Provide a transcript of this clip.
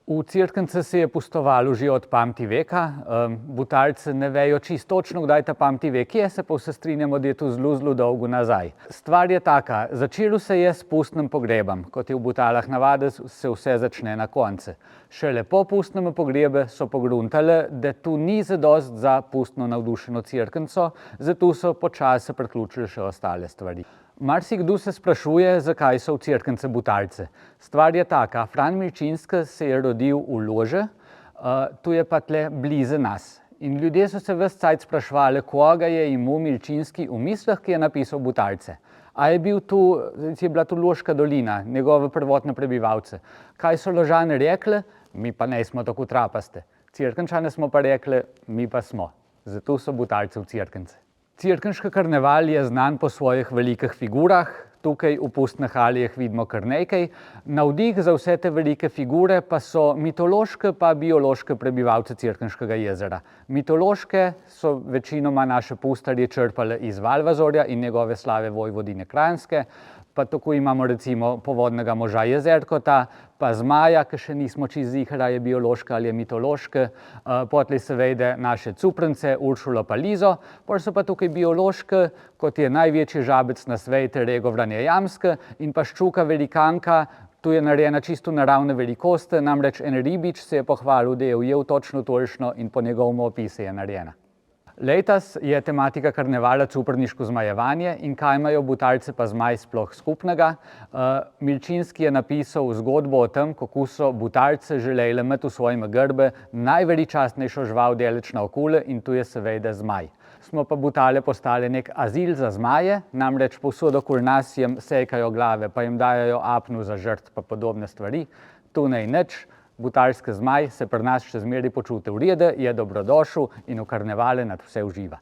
V Cerknice se je pustovalo že od pamti veka. Butalci ne vejo čisto točno, kdaj ta pamti vek je, se pa vse strinjamo, da je to zelo dolgo nazaj. Stvar je taka, začelo se je s pustnim pogrebom. Kot je v Butalah navada, se vse začne na koncu. Šele po pustnem pogrebu so pogruntali, da tu ni zadost za pustno navdušeno Cerknico, zato so počasi priključili še ostale stvari. Marsikdo se sprašuje, zakaj so v Cerknici Butalci. Stvar je taka, Fran Milčinski se je rodil v Loži, tu je pa tle blizu nas. In ljudje so se ves cajt sprašvali, koga je imel Milčinski v mislih, ki je napisal Butalce. A je bila tu Loška dolina, njegovi prvotni prebivalci. Kaj so Ložani rekli? Mi pa nismo tako trapaste. Cerkničani smo pa rekli, mi pa smo. Zato so Butalci v Cerknici. Cerkniški karneval je znan po svojih velikih figurah. Tukaj v pustnih halijah vidimo kar nekaj. Navdih za vse te velike figure pa so mitološke pa biološke prebivalce Cerkniškega jezera. Mitološke so večinoma naše pustarje črpali iz Valvazorja in njegove slave vojvodine Kranjske. Pa tako imamo recimo povodnega moža Jezerkota, pa zmaja, ki še nismo čisto ziher, ali je biološka ali je mitološka. Potlej seveda naše cuprnice, Uršulo pa Lizo. Pol so pa tukaj biološke, kot je največji žabec na svetu, regovranje jamske, in pa ščuka velikanka. Tu je narejena čisto naravne velikosti, namreč en ribič se je pohvalil, da je ujel točno tolikšno in po njegovem opisu je narejena. Letos je tematika karnevala cuprniško zmajevanje in kaj imajo Butalci pa zmaj sploh skupnega. Milčinski je napisal zgodbo o tem, kako so Butalci želeli imeti v svojem grbu najveličastnejšo žival daleč naokoli, in tu je seveda zmaj. Smo pa Butale postali nek azil za zmaje, namreč povsod okoli nas jim sekajo glave, pa jim dajajo apno za žrt pa podobne stvari. Tu naj nič. Butalski zmaj se pri nas še zmeraj počuti v redu, je dobrodošel in v karnevale nad vse uživa.